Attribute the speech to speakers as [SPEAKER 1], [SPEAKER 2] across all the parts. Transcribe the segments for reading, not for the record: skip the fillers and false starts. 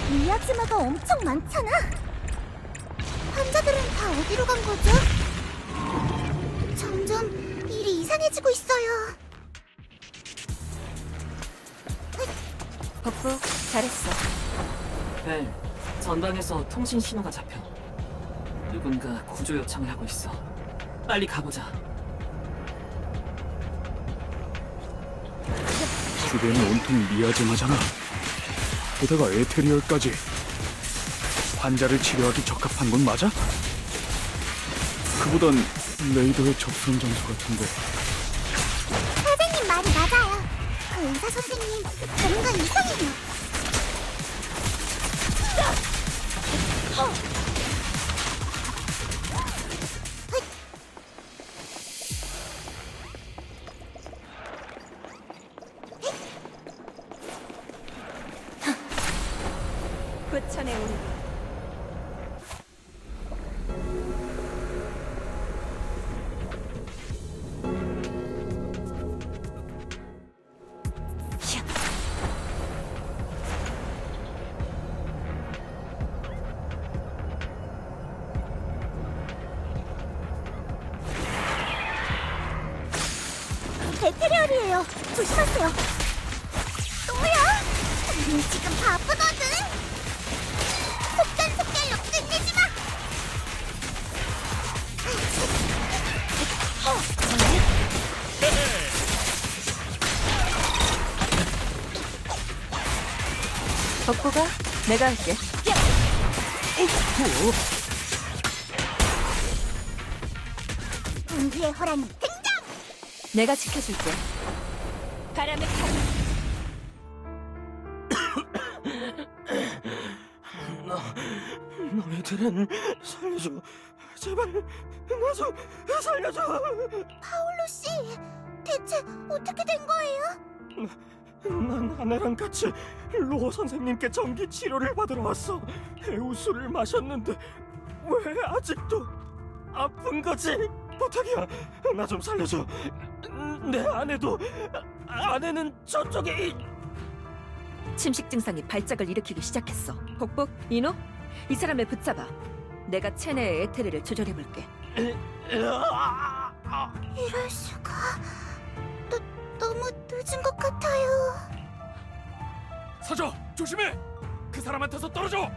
[SPEAKER 1] 미야지마가 엄청 많잖아. 환자들은 다 어디로 간 거죠? 점점 일이 이상해지고 있어요.
[SPEAKER 2] 복부 잘했어.
[SPEAKER 3] 벨, 전방에서 통신 신호가 잡혀. 누군가 구조 요청을 하고 있어. 빨리 가보자.
[SPEAKER 4] 주변이 온통 미아지마잖아. 게다가 에테리얼까지. 환자를 치료하기 적합한 건 맞아? 그보단 레이더의 접선 장소 같은데.
[SPEAKER 1] 선생님 말이 맞아요. 그 의사 선생님 뭔가 이상해요.
[SPEAKER 2] 부천에 오는
[SPEAKER 1] 에테리얼이에요. 조심하세요. 또야? 우린 지금 바쁘거든. 속단속결로 끝내지 마.
[SPEAKER 2] 복부가 내가 할게.
[SPEAKER 1] 분주의 호랑이 등장.
[SPEAKER 2] 내가 지켜줄게. 바람의 칼.
[SPEAKER 5] 너희들은 살려줘. 제발 나 좀 살려줘.
[SPEAKER 1] 파울로 씨, 대체 어떻게 된 거예요?
[SPEAKER 5] 난 아내랑 같이 로어 선생님께 정기 치료를 받으러 왔어. 해우수를 마셨는데 왜 아직도 아픈 거지? 부탁이야, 나 좀 살려줘. 내 아내는 저쪽에.
[SPEAKER 2] 침식 증상이 발작을 일으키기 시작했어. 복복, 이노, 이 사람을 붙잡아. 내가 체내의 에테리를 조절해볼게.
[SPEAKER 1] 이럴 수가. 너무 늦은 것 같아요.
[SPEAKER 4] 사자, 조심해! 그 사람한테서 떨어져!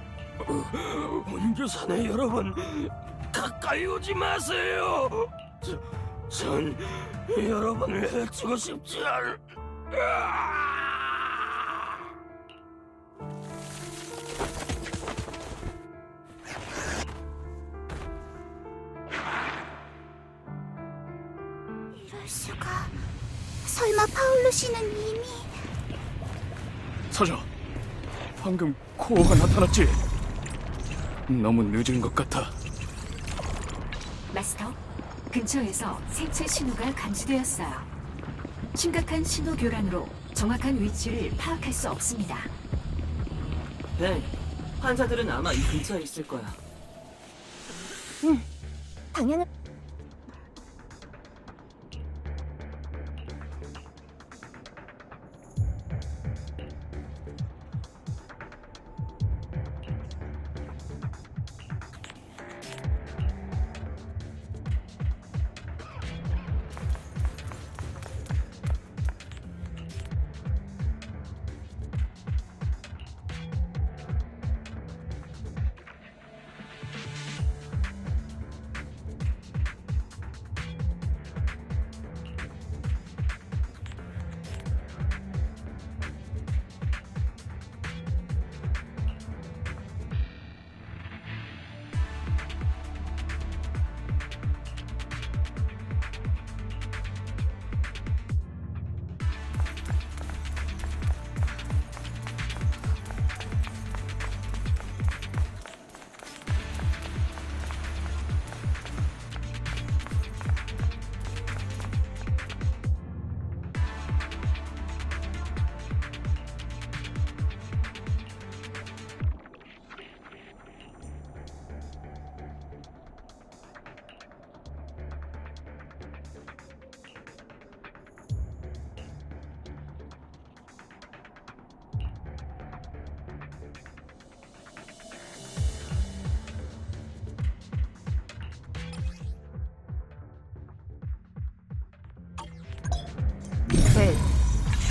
[SPEAKER 5] 원교사네 여러분, 가까이 오지 마세요. 전 여러분을 해치고 싶지 않.
[SPEAKER 1] 이럴 수가. 설마 파울로 씨는 이미.
[SPEAKER 4] 사자, 방금 코어가 나타났지? 너무 늦은 것 같아.
[SPEAKER 6] 마스터, 근처에서 생체 신호가 감지되었어요. 심각한 신호 교란으로 정확한 위치를 파악할 수 없습니다.
[SPEAKER 3] 벨, 환자들은 아마 이 근처에 있을 거야.
[SPEAKER 1] 방향을.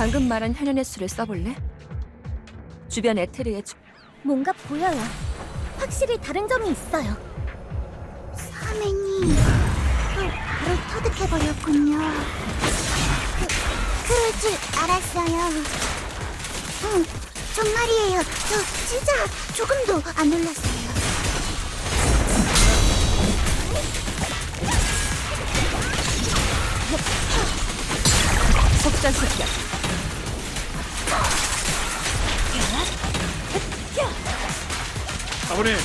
[SPEAKER 2] 방금 말한 현현의 수를 써볼래? 주변 에테르의
[SPEAKER 1] 뭔가 보여요. 확실히 다른 점이 있어요. 사맹이 바로 터득해버렸군요. 그럴 줄 알았어요. 정말이에요. 저 진짜 조금도 안 놀랐어요.
[SPEAKER 2] 속전속결.
[SPEAKER 4] 아버님,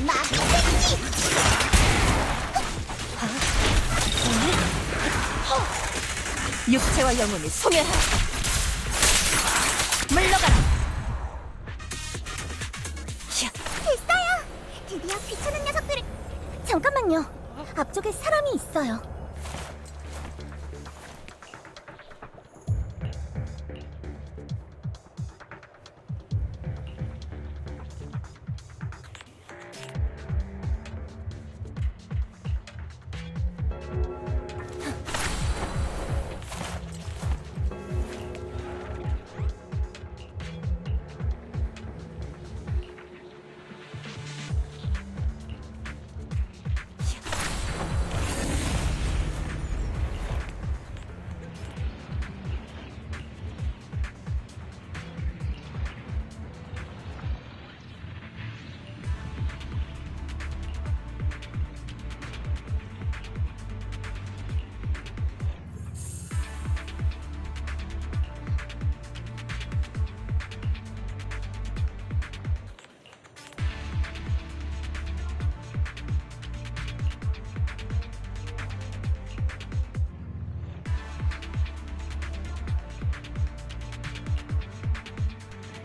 [SPEAKER 1] 막대기!
[SPEAKER 2] 육체와 영혼이 소멸하라. 물러가라.
[SPEAKER 1] 됐어요! 드디어 귀찮은 녀석들을... 잠깐만요. 앞쪽에 사람이 있어요.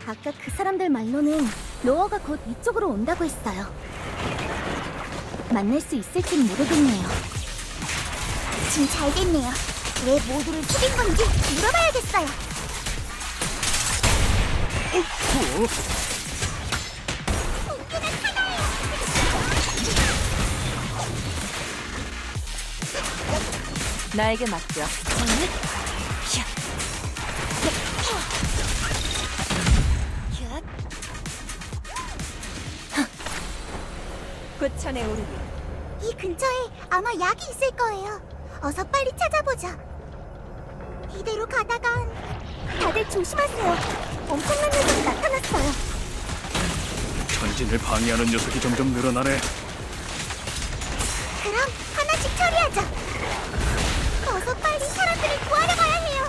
[SPEAKER 1] 아까 그 사람들 말로는 로어가 곧 이쪽으로 온다고 했어요. 만날 수 있을진 모르겠네요. 지금 잘 됐네요. 왜 모두를 속인 건지 물어봐야겠어요. 웃기는 하나예요.
[SPEAKER 2] 나에게 맡겨. 끝천에 오르니
[SPEAKER 1] 이 근처에 아마 약이 있을 거예요. 어서 빨리 찾아보자. 이대로 가다간 다들 조심하세요. 엄청난 녀석이 나타났어요.
[SPEAKER 4] 전진을 방해하는 녀석이 점점 늘어나네.
[SPEAKER 1] 그럼 하나씩 처리하자. 어서 빨리 사람들을 구하러 가야 해요.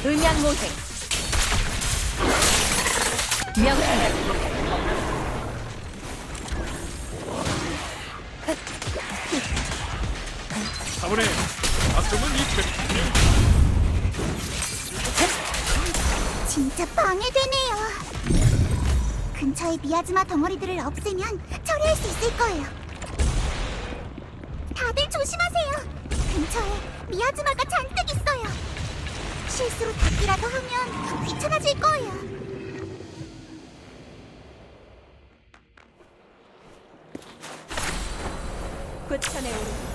[SPEAKER 2] 음양모행. 명상각.
[SPEAKER 4] 아버님, 앞쪽은 이
[SPEAKER 1] 진짜 방해되네요. 근처의 미아즈마 덩어리들을 없애면 처리할 수 있을 거예요. 다들 조심하세요. 근처에 미아즈마가 잔뜩 있어요. 실수로 닿기라도 하면 귀찮아질 거예요.
[SPEAKER 2] 끝천에 오르니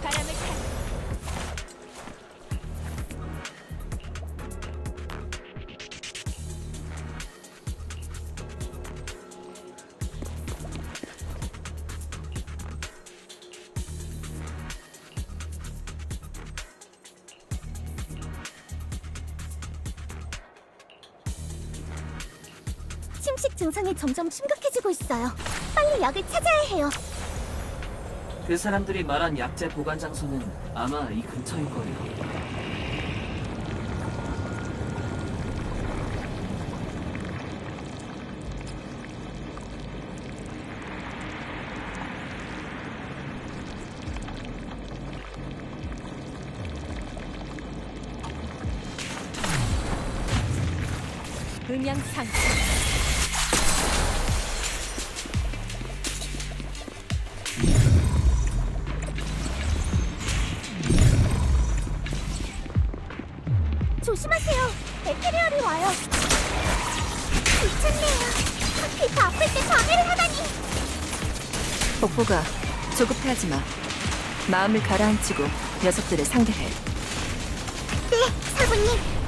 [SPEAKER 2] 바람을 타.
[SPEAKER 1] 침식 증상이 점점 심각해지고 있어요. 빨리 약을 찾아야 해요.
[SPEAKER 3] 그 사람들이 말한 약재 보관 장소는 아마 이 근처일 거예요.
[SPEAKER 2] 음양상
[SPEAKER 1] 조심하세요. 에테리얼이 와요. 미쳤네요. 하필 더 아플 때 방해를 하다니.
[SPEAKER 2] 복보가 조급해하지 마. 마음을 가라앉히고 녀석들을 상대해.
[SPEAKER 1] 네, 사부님.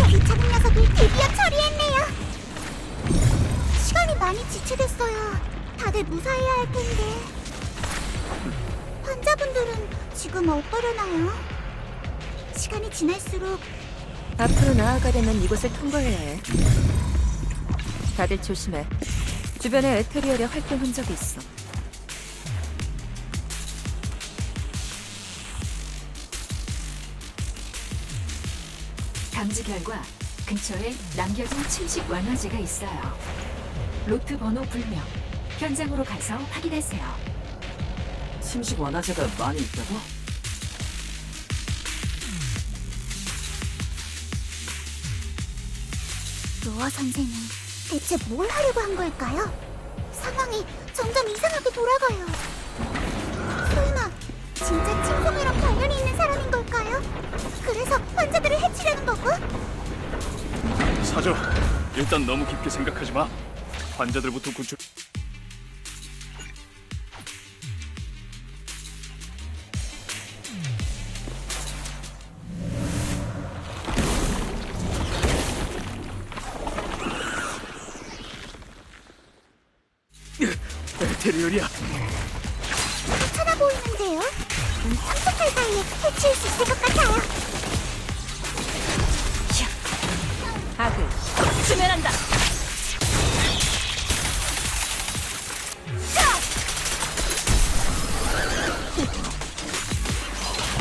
[SPEAKER 1] 귀찮은 녀석을 드디어 처리했네요. 시간이 많이 지체됐어요. 다들 무사해야 할 텐데. 환자분들은 지금 어떠려나요? 시간이 지날수록
[SPEAKER 2] 앞으로 나아가려면 이곳을 통과해야 해. 다들 조심해. 주변에 에테리얼의 활동 흔적이 있어.
[SPEAKER 6] 감지 결과 근처에 남겨진 침식 완화제가 있어요. 로트 번호 불명. 현장으로 가서 확인하세요.
[SPEAKER 3] 침식 완화제가 많이 있다고?
[SPEAKER 1] 로아 선생은 대체 뭘 하려고 한 걸까요? 상황이 점점 이상하게 돌아가요. 설마 진짜 칭송이랑 관련이 있는 사람인 걸까요? 그래서 환자들을 해치려는 거고?
[SPEAKER 4] 사저, 일단 너무 깊게 생각하지 마. 환자들부터 구출. 에테리얼이야.
[SPEAKER 1] 괜찮아 보이는데요? 깜짝할 사이에 해치울 수 있을 것 같아요.
[SPEAKER 2] 악을 수면한다.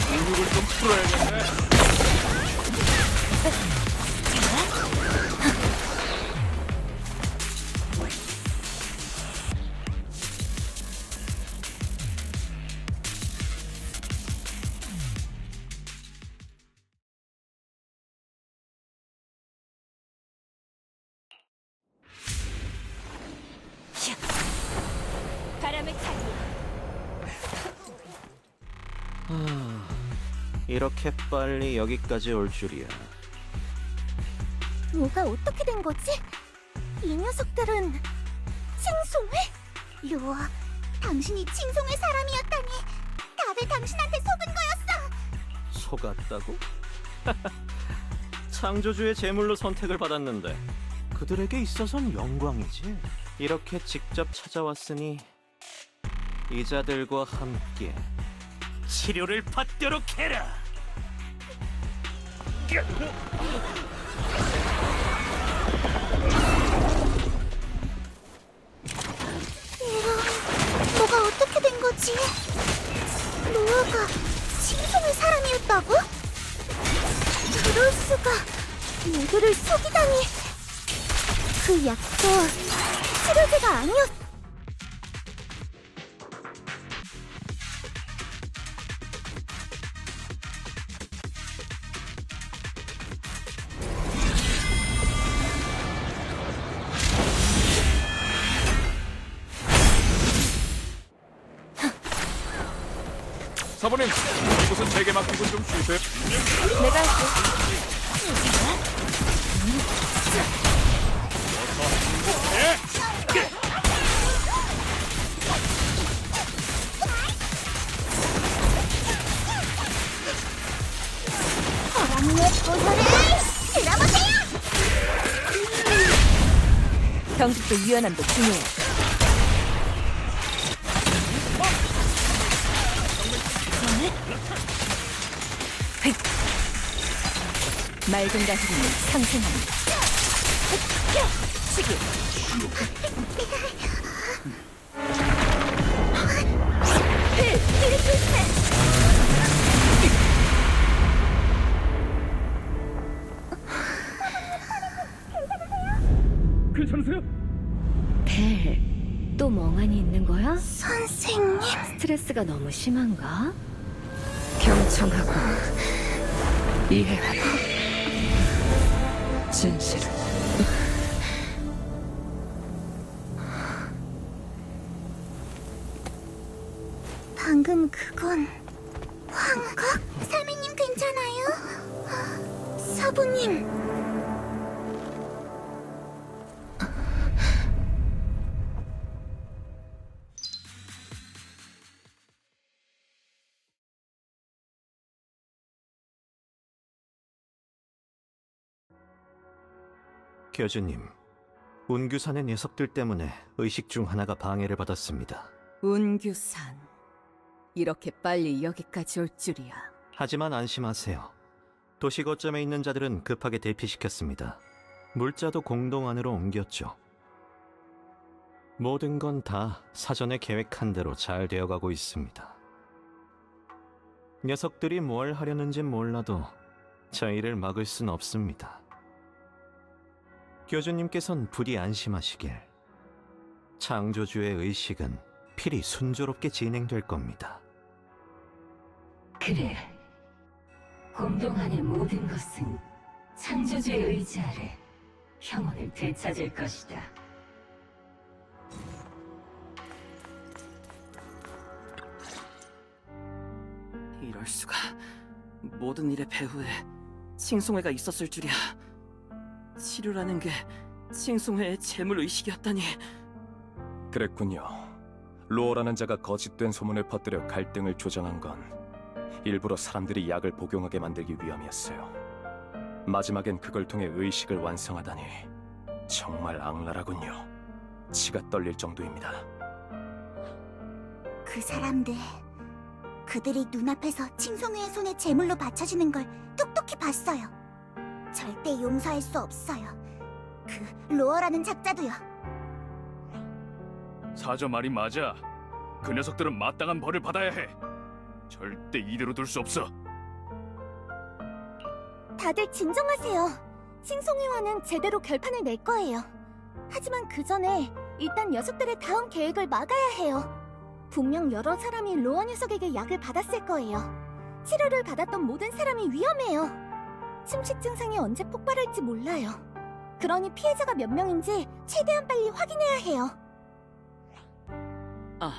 [SPEAKER 4] 근육을 좀 풀어야겠네.
[SPEAKER 2] 바람을 타고
[SPEAKER 5] 이렇게 빨리 여기까지 올 줄이야.
[SPEAKER 1] 뭐가 어떻게 된 거지? 이 녀석들은 칭송회? 로아, 당신이 칭송회 사람이었다니. 다들 당신한테 속은 거였어.
[SPEAKER 5] 속았다고? 창조주의 제물로 선택을 받았는데 그들에게 있어선 영광이지. 이렇게 직접 찾아왔으니 이자들과 함께 치료를 받도록 해라.
[SPEAKER 1] 이런, 뭐가 어떻게 된 거지? 로아가 칭송회 사람이었다고? 그럴 수가. 모두를 속이다니. 그 약도 치료제가 아니었.
[SPEAKER 4] 사부님, 이곳은 제게 맡기고 좀 쉬세요.
[SPEAKER 2] 내가 할게.
[SPEAKER 1] 사랑의 포효를 들어보세요.
[SPEAKER 2] 경직도 유연함도 중요해. 맑은 가හි림이 상승합니다. 시기.
[SPEAKER 4] 괜찮으세요?
[SPEAKER 7] 벨, 또 멍하니 있는 거야?
[SPEAKER 1] 선생님.
[SPEAKER 7] 스트레스가 너무 심한가? 경청하고 이해하고 진실을.
[SPEAKER 1] 방금 그건 환각? 사미님 괜찮아요? 사부님.
[SPEAKER 5] 교주님, 운규산의 녀석들 때문에 의식 중 하나가 방해를 받았습니다.
[SPEAKER 2] 운규산. 이렇게 빨리 여기까지 올 줄이야.
[SPEAKER 5] 하지만 안심하세요. 도시 거점에 있는 자들은 급하게 대피시켰습니다. 물자도 공동 안으로 옮겼죠. 모든 건 다 사전에 계획한 대로 잘 되어가고 있습니다. 녀석들이 뭘 하려는진 몰라도 저희를 막을 순 없습니다. 교주님께선 부디 안심하시길. 창조주의 의식은 필히 순조롭게 진행될 겁니다.
[SPEAKER 6] 그래. 공동안의 모든 것은 창조주의 의지 아래 평온을 되찾을 것이다.
[SPEAKER 3] 이럴 수가. 모든 일의 배후에 칭송회가 있었을 줄이야. 치료라는 게 칭송회의 재물 의식이었다니.
[SPEAKER 4] 그랬군요. 로어라는 자가 거짓된 소문을 퍼뜨려 갈등을 조장한 건 일부러 사람들이 약을 복용하게 만들기 위함이었어요. 마지막엔 그걸 통해 의식을 완성하다니 정말 악랄하군요. 치가 떨릴 정도입니다.
[SPEAKER 1] 그 사람들. 그들이 눈앞에서 칭송회의 손에 제물로 바쳐지는 걸 똑똑히 봤어요. 절대 용서할 수 없어요. 그 로어라는 작자도요.
[SPEAKER 4] 사저 말이 맞아. 그 녀석들은 마땅한 벌을 받아야 해. 절대 이대로 둘 수 없어.
[SPEAKER 1] 다들 진정하세요. 칭송회와는 제대로 결판을 낼 거예요. 하지만 그 전에 일단 녀석들의 다음 계획을 막아야 해요. 분명 여러 사람이 로어 녀석에게 약을 받았을 거예요. 치료를 받았던 모든 사람이 위험해요. 침식 증상이 언제 폭발할지 몰라요. 그러니 피해자가 몇 명인지 최대한 빨리 확인해야 해요.
[SPEAKER 3] 아,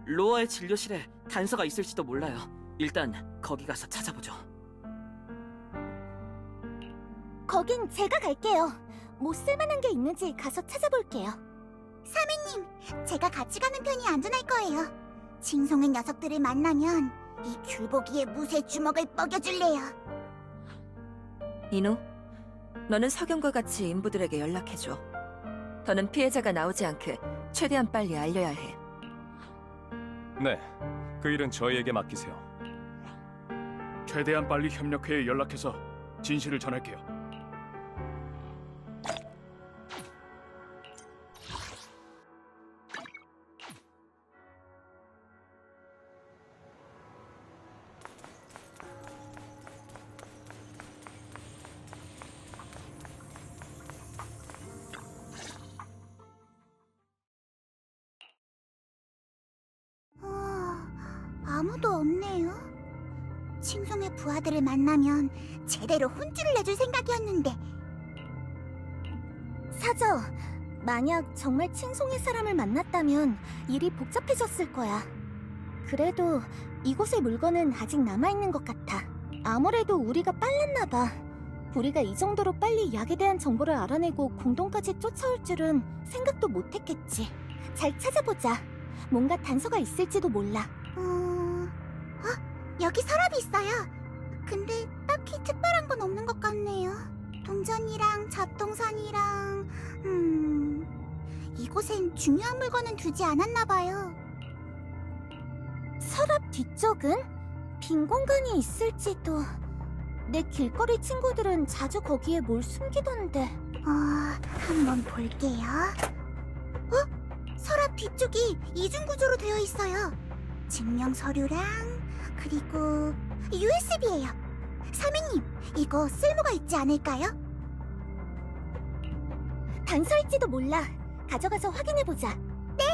[SPEAKER 3] 로어의 진료실에 단서가 있을지도 몰라요. 일단 거기 가서 찾아보죠.
[SPEAKER 1] 거긴 제가 갈게요. 뭐 쓸만한 게 있는지 가서 찾아볼게요. 사미님, 제가 같이 가는 편이 안전할 거예요. 칭송의 녀석들을 만나면 이 귤보기의 무쇠 주먹을 뻐겨줄래요.
[SPEAKER 2] 이노, 너는 석영과 같이 인부들에게 연락해줘. 더는 피해자가 나오지 않게 최대한 빨리 알려야 해.
[SPEAKER 4] 네, 그 일은 저희에게 맡기세요. 최대한 빨리 협력회에 연락해서 진실을 전할게요.
[SPEAKER 1] 아무도 없네요. 칭송의 부하들을 만나면 제대로 혼쭐을 내줄 생각이었는데. 사저, 만약 정말 칭송의 사람을 만났다면 일이 복잡해졌을 거야. 그래도 이곳의 물건은 아직 남아있는 것 같아. 아무래도 우리가 빨랐나 봐. 우리가 이 정도로 빨리 약에 대한 정보를 알아내고 공동까지 쫓아올 줄은 생각도 못했겠지. 잘 찾아보자. 뭔가 단서가 있을지도 몰라. 여기 서랍이 있어요. 근데 딱히 특별한 건 없는 것 같네요. 동전이랑 잡동산이랑... 이곳엔 중요한 물건은 두지 않았나 봐요. 서랍 뒤쪽은? 빈 공간이 있을지도. 내 길거리 친구들은 자주 거기에 뭘 숨기던데. 한번 볼게요. 서랍 뒤쪽이 이중 구조로 되어 있어요. 증명 서류랑 그리고 USB예요. 사미님, 이거 쓸모가 있지 않을까요? 단서일지도 몰라. 가져가서 확인해보자. 네,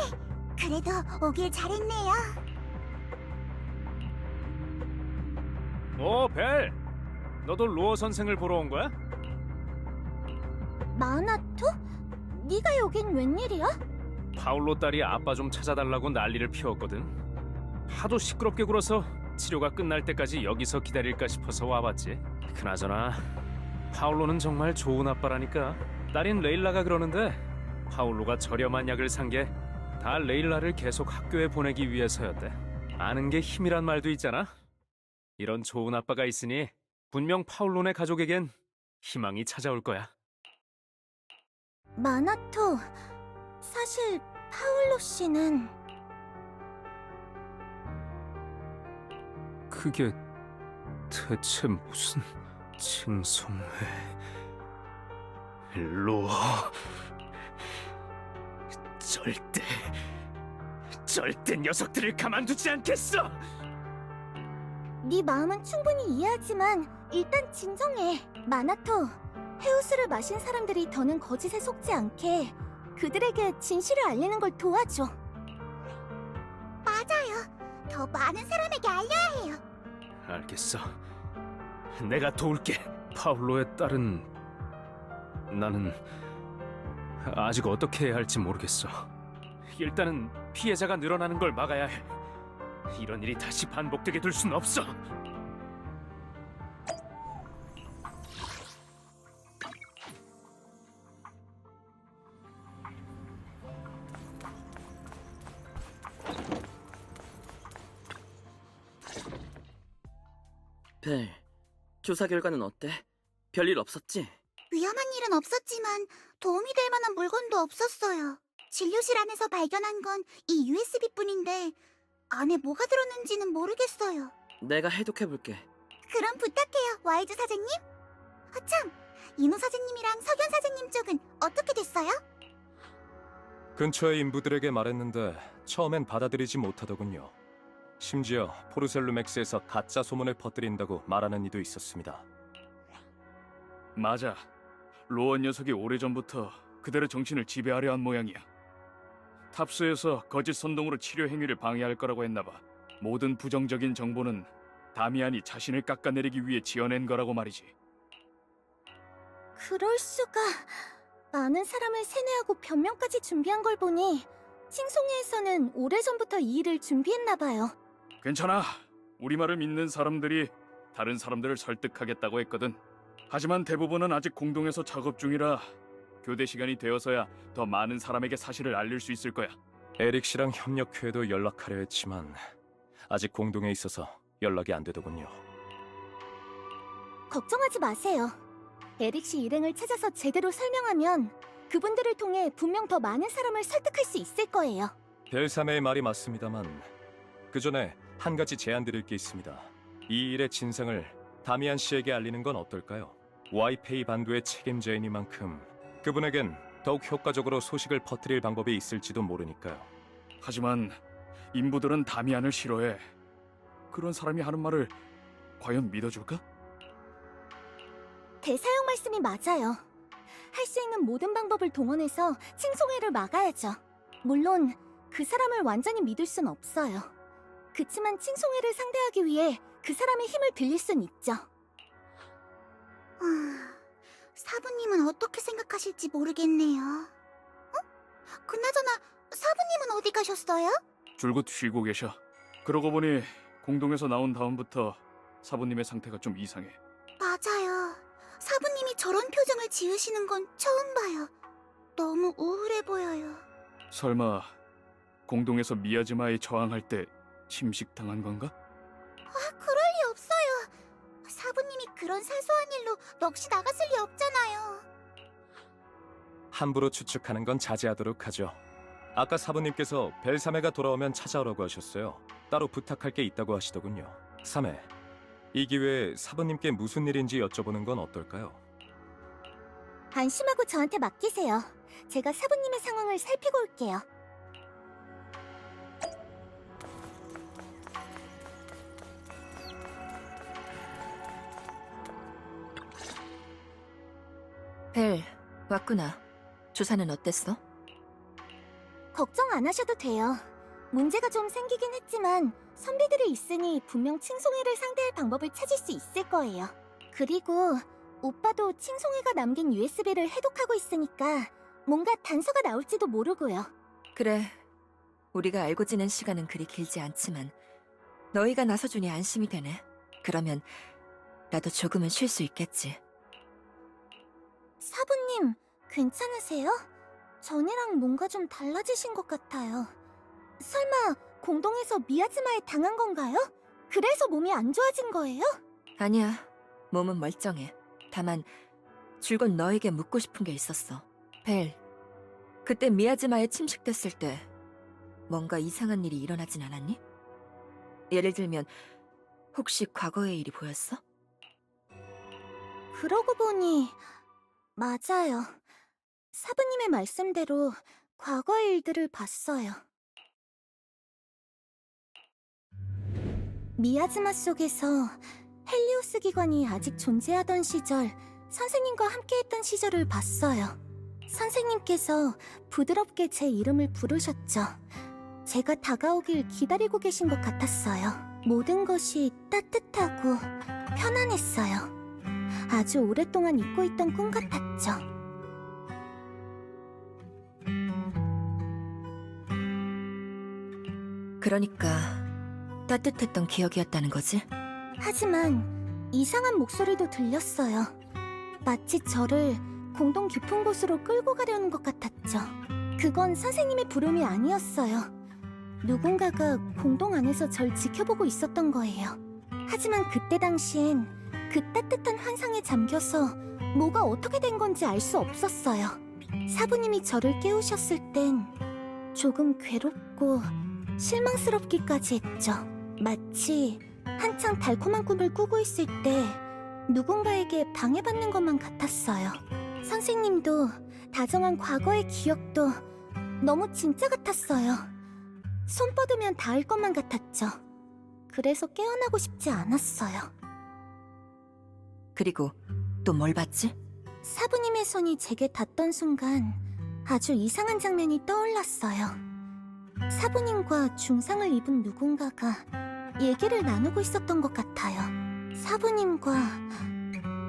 [SPEAKER 1] 그래도 오길 잘했네요.
[SPEAKER 8] 벨! 너도 로어 선생을 보러 온 거야?
[SPEAKER 1] 마나토? 네가 여긴 웬일이야?
[SPEAKER 8] 파울로 딸이 아빠 좀 찾아달라고 난리를 피웠거든. 하도 시끄럽게 굴어서 치료가 끝날 때까지 여기서 기다릴까 싶어서 와봤지. 그나저나 파울로는 정말 좋은 아빠라니까. 딸인 레일라가 그러는데 파울로가 저렴한 약을 산 게 다 레일라를 계속 학교에 보내기 위해서였대. 아는 게 힘이란 말도 있잖아. 이런 좋은 아빠가 있으니 분명 파울로네 가족에겐 희망이 찾아올 거야.
[SPEAKER 1] 마나토, 사실 파울로 씨는
[SPEAKER 8] 그게 대체 무슨 칭송회... 로어... 절대 녀석들을 가만두지 않겠어!
[SPEAKER 1] 네 마음은 충분히 이해하지만 일단 진정해. 마나토, 헤우스를 마신 사람들이 더는 거짓에 속지 않게 그들에게 진실을 알리는 걸 도와줘. 맞아요. 더 많은 사람에게 알려야 해요.
[SPEAKER 8] 알겠어. 내가 도울게. 파울로의 딸은... 나는... 아직 어떻게 해야 할지 모르겠어. 일단은 피해자가 늘어나는 걸 막아야 해. 이런 일이 다시 반복되게 둘 순 없어.
[SPEAKER 3] 벨, 조사 결과는 어때? 별일 없었지?
[SPEAKER 1] 위험한 일은 없었지만 도움이 될 만한 물건도 없었어요. 진료실 안에서 발견한 건 이 USB뿐인데 안에 뭐가 들었는지는 모르겠어요.
[SPEAKER 3] 내가 해독해볼게.
[SPEAKER 1] 그럼 부탁해요, 와이즈 사장님. 참, 이노 사장님이랑 석연 사장님 쪽은 어떻게 됐어요?
[SPEAKER 4] 근처의 인부들에게 말했는데 처음엔 받아들이지 못하더군요. 심지어 포르셀루맥스에서 가짜 소문을 퍼뜨린다고 말하는 이도 있었습니다.
[SPEAKER 9] 맞아. 로어 녀석이 오래전부터 그들의 정신을 지배하려 한 모양이야. 탑스에서 거짓 선동으로 치료 행위를 방해할 거라고 했나봐. 모든 부정적인 정보는 다미안이 자신을 깎아내리기 위해 지어낸 거라고 말이지.
[SPEAKER 1] 그럴 수가. 많은 사람을 세뇌하고 변명까지 준비한 걸 보니 칭송회에서는 오래전부터 이 일을 준비했나 봐요.
[SPEAKER 9] 괜찮아. 우리 말을 믿는 사람들이 다른 사람들을 설득하겠다고 했거든. 하지만 대부분은 아직 공동에서 작업 중이라 교대 시간이 되어서야 더 많은 사람에게 사실을 알릴 수 있을 거야.
[SPEAKER 4] 에릭 씨랑 협력회에도 연락하려 했지만 아직 공동에 있어서 연락이 안 되더군요.
[SPEAKER 1] 걱정하지 마세요. 에릭 씨 일행을 찾아서 제대로 설명하면 그분들을 통해 분명 더 많은 사람을 설득할 수 있을 거예요.
[SPEAKER 4] 벨사메의 말이 맞습니다만 그 전에 한 가지 제안 드릴 게 있습니다. 이 일의 진상을 다미안 씨에게 알리는 건 어떨까요? 와이페이 반도의 책임자이니만큼 그분에겐 더욱 효과적으로 소식을 퍼뜨릴 방법이 있을지도 모르니까요.
[SPEAKER 9] 하지만 인부들은 다미안을 싫어해. 그런 사람이 하는 말을 과연 믿어줄까?
[SPEAKER 1] 대사용 말씀이 맞아요. 할 수 있는 모든 방법을 동원해서 칭송회를 막아야죠. 물론 그 사람을 완전히 믿을 순 없어요. 그치만 칭송회를 상대하기 위해 그 사람의 힘을 빌릴 순 있죠. 사부님은 어떻게 생각하실지 모르겠네요. 그나저나 사부님은 어디 가셨어요?
[SPEAKER 9] 줄곧 쉬고 계셔. 그러고 보니 공동에서 나온 다음부터 사부님의 상태가 좀 이상해.
[SPEAKER 1] 맞아요. 사부님이 저런 표정을 지으시는 건 처음 봐요. 너무 우울해 보여요.
[SPEAKER 9] 설마 공동에서 미야즈마에 저항할 때 침식당한 건가?
[SPEAKER 1] 그럴 리 없어요. 사부님이 그런 사소한 일로 넋이 나갔을 리 없잖아요.
[SPEAKER 4] 함부로 추측하는 건 자제하도록 하죠. 아까 사부님께서 벨사메가 돌아오면 찾아오라고 하셨어요. 따로 부탁할 게 있다고 하시더군요. 사메, 이 기회에 사부님께 무슨 일인지 여쭤보는 건 어떨까요?
[SPEAKER 1] 안심하고 저한테 맡기세요. 제가 사부님의 상황을 살피고 올게요.
[SPEAKER 2] 벨, 왔구나. 주사는 어땠어?
[SPEAKER 1] 걱정 안 하셔도 돼요. 문제가 좀 생기긴 했지만 선비들이 있으니 분명 칭송이를 상대할 방법을 찾을 수 있을 거예요. 그리고 오빠도 칭송이가 남긴 USB를 해독하고 있으니까 뭔가 단서가 나올지도 모르고요.
[SPEAKER 2] 그래, 우리가 알고 지낸 시간은 그리 길지 않지만 너희가 나서주니 안심이 되네. 그러면 나도 조금은 쉴 수 있겠지.
[SPEAKER 1] 사부님, 괜찮으세요? 전이랑 뭔가 좀 달라지신 것 같아요. 설마 공동에서 미야즈마에 당한 건가요? 그래서 몸이 안 좋아진 거예요?
[SPEAKER 2] 아니야, 몸은 멀쩡해. 다만 줄곧 너에게 묻고 싶은 게 있었어. 벨, 그때 미야즈마에 침식됐을 때 뭔가 이상한 일이 일어나진 않았니? 예를 들면 혹시 과거의 일이 보였어?
[SPEAKER 1] 그러고 보니 맞아요. 사부님의 말씀대로 과거의 일들을 봤어요. 미야즈마 속에서 헬리오스 기관이 아직 존재하던 시절, 선생님과 함께했던 시절을 봤어요. 선생님께서 부드럽게 제 이름을 부르셨죠. 제가 다가오길 기다리고 계신 것 같았어요. 모든 것이 따뜻하고 편안했어요. 아주 오랫동안 잊고 있던 꿈 같았죠.
[SPEAKER 2] 그러니까 따뜻했던 기억이었다는 거지?
[SPEAKER 1] 하지만 이상한 목소리도 들렸어요. 마치 저를 공동 깊은 곳으로 끌고 가려는 것 같았죠. 그건 선생님의 부름이 아니었어요. 누군가가 공동 안에서 절 지켜보고 있었던 거예요. 하지만 그때 당시엔 그 따뜻한 환상에 잠겨서 뭐가 어떻게 된 건지 알 수 없었어요. 사부님이 저를 깨우셨을 땐 조금 괴롭고 실망스럽기까지 했죠. 마치 한창 달콤한 꿈을 꾸고 있을 때 누군가에게 방해받는 것만 같았어요. 선생님도 다정한 과거의 기억도 너무 진짜 같았어요. 손 뻗으면 닿을 것만 같았죠. 그래서 깨어나고 싶지 않았어요.
[SPEAKER 2] 그리고 또 뭘 봤지?
[SPEAKER 1] 사부님의 손이 제게 닿던 순간 아주 이상한 장면이 떠올랐어요. 사부님과 중상을 입은 누군가가 얘기를 나누고 있었던 것 같아요. 사부님과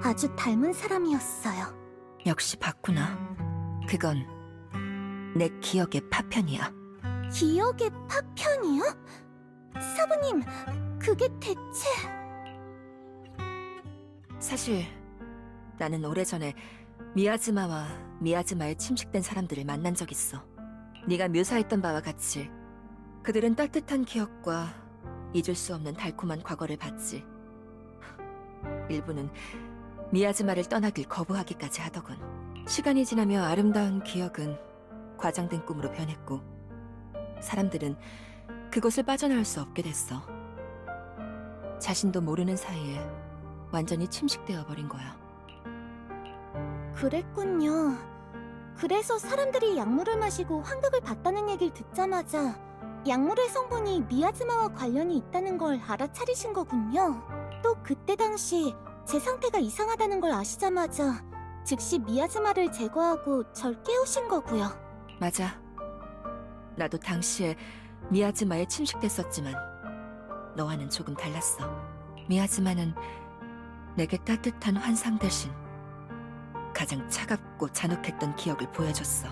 [SPEAKER 1] 아주 닮은 사람이었어요.
[SPEAKER 2] 역시 봤구나. 그건 내 기억의 파편이야.
[SPEAKER 1] 기억의 파편이요? 사부님, 그게 대체...
[SPEAKER 2] 사실 나는 오래전에 미야즈마와 미야즈마에 침식된 사람들을 만난 적 있어. 네가 묘사했던 바와 같이 그들은 따뜻한 기억과 잊을 수 없는 달콤한 과거를 봤지. 일부는 미야즈마를 떠나길 거부하기까지 하더군. 시간이 지나며 아름다운 기억은 과장된 꿈으로 변했고 사람들은 그곳을 빠져나올 수 없게 됐어. 자신도 모르는 사이에 완전히 침식되어 버린 거야.
[SPEAKER 1] 그랬군요. 그래서 사람들이 약물을 마시고 환각을 봤다는 얘기를 듣자마자 약물의 성분이 미야즈마와 관련이 있다는 걸 알아차리신 거군요. 또 그때 당시 제 상태가 이상하다는 걸 아시자마자 즉시 미야즈마를 제거하고 절 깨우신 거고요.
[SPEAKER 2] 맞아. 나도 당시에 미야즈마에 침식됐었지만 너와는 조금 달랐어. 미야즈마는 내게 따뜻한 환상 대신 가장 차갑고 잔혹했던 기억을 보여줬어.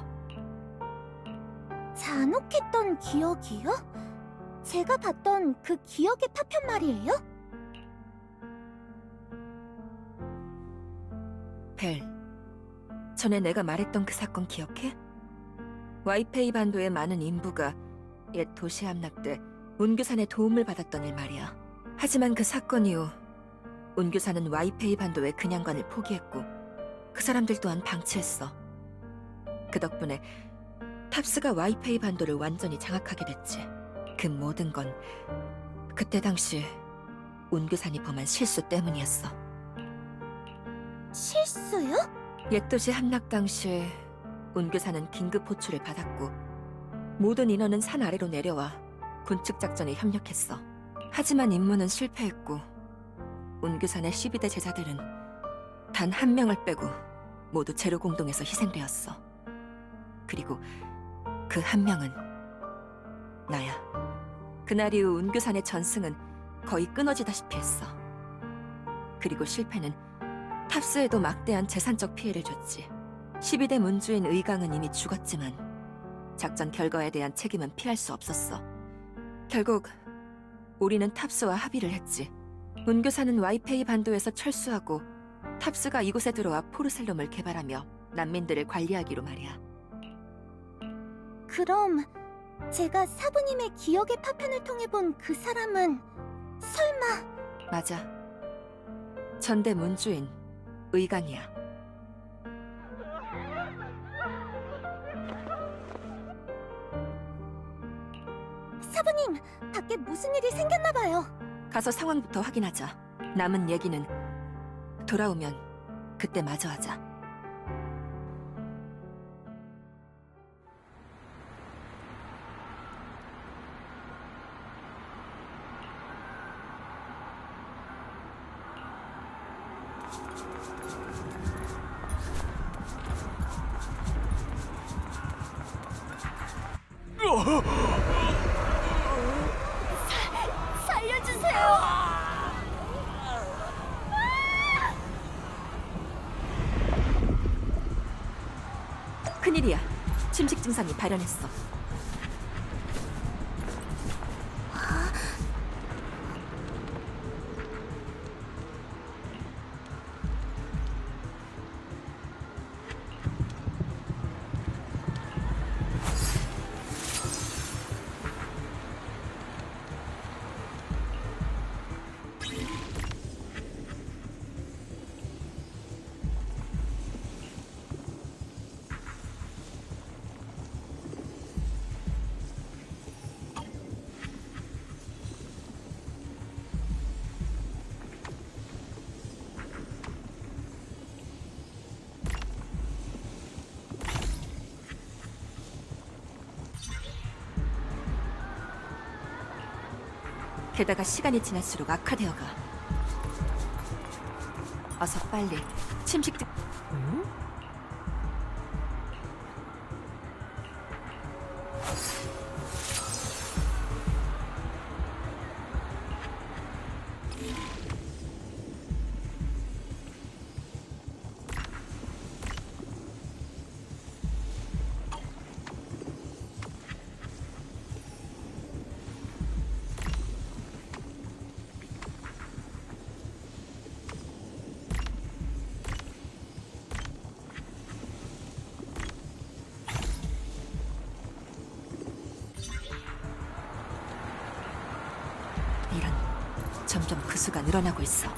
[SPEAKER 1] 잔혹했던 기억이요? 제가 봤던 그 기억의 파편 말이에요?
[SPEAKER 2] 벨, 전에 내가 말했던 그 사건 기억해? 와이페이 반도의 많은 인부가 옛 도시 함락 때 운규산의 도움을 받았던 일 말이야. 하지만 그 사건 이후 운규산은 와이페이 반도의 근양관을 포기했고 그 사람들 또한 방치했어. 그 덕분에 탑스가 와이페이 반도를 완전히 장악하게 됐지. 그 모든 건 그때 당시 운규산이 범한 실수 때문이었어.
[SPEAKER 1] 실수요?
[SPEAKER 2] 옛도시 함락 당시 운교사는 긴급 호출을 받았고 모든 인원은 산 아래로 내려와 군축 작전에 협력했어. 하지만 임무는 실패했고 운교산의 12대 제자들은 단 한 명을 빼고 모두 제로 공동에서 희생되었어. 그리고 그 한 명은 나야. 그날 이후 운교산의 전승은 거의 끊어지다시피 했어. 그리고 실패는 탑스에도 막대한 재산적 피해를 줬지. 12대 문주인 의강은 이미 죽었지만 작전 결과에 대한 책임은 피할 수 없었어. 결국 우리는 탑스와 합의를 했지. 운교사는 와이페이 반도에서 철수하고 탑스가 이곳에 들어와 포르셀롬을 개발하며 난민들을 관리하기로 말이야.
[SPEAKER 1] 그럼 제가 사부님의 기억의 파편을 통해 본 그 사람은 설마...
[SPEAKER 2] 맞아. 전대 문주인 의강이야.
[SPEAKER 1] 사부님, 밖에 무슨 일이 생겼나 봐요.
[SPEAKER 2] 가서 상황부터 확인하자. 남은 얘기는 돌아오면 그때 마저 하자.
[SPEAKER 1] 살려주세요.
[SPEAKER 2] 큰일이야. 침식 증상이 발현했어. 게다가 시간이 지날수록 악화되어가. 어서 빨리 침식 증... 이런, 점점 그 수가 늘어나고 있어.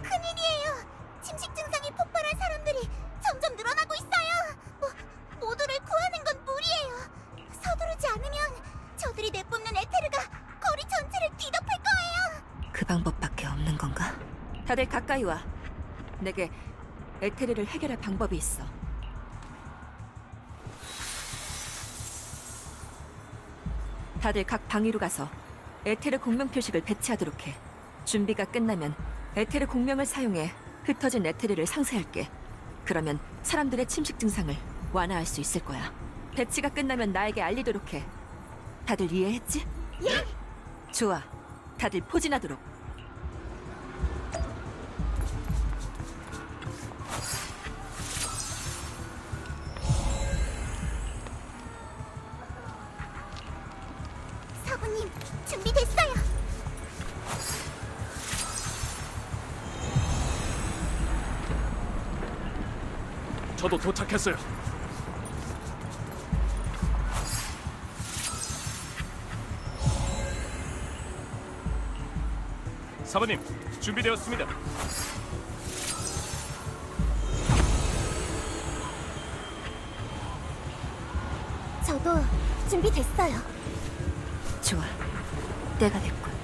[SPEAKER 1] 큰일이에요. 침식 증상이 폭발한 사람들이 점점 늘어나고 있어요. 모두를 구하는 건 무리예요. 서두르지 않으면 저들이 내뿜는 에테르가 거리 전체를 뒤덮을 거예요.
[SPEAKER 2] 그 방법밖에 없는 건가? 다들 가까이 와. 내게 에테르를 해결할 방법이 있어. 다들 각 방위로 가서 에테르 공명 표식을 배치하도록 해. 준비가 끝나면 에테르 공명을 사용해 흩어진 에테르를 상쇄할게. 그러면 사람들의 침식 증상을 완화할 수 있을 거야. 배치가 끝나면 나에게 알리도록 해. 다들 이해했지?
[SPEAKER 1] 예!
[SPEAKER 2] 좋아. 다들 포진하도록.
[SPEAKER 1] 사부님, 준비됐어요.
[SPEAKER 9] 저도 도착했어요.
[SPEAKER 4] 사부님, 준비되었습니다.
[SPEAKER 1] 저도 준비됐어요.
[SPEAKER 2] 좋아. 때가 됐군.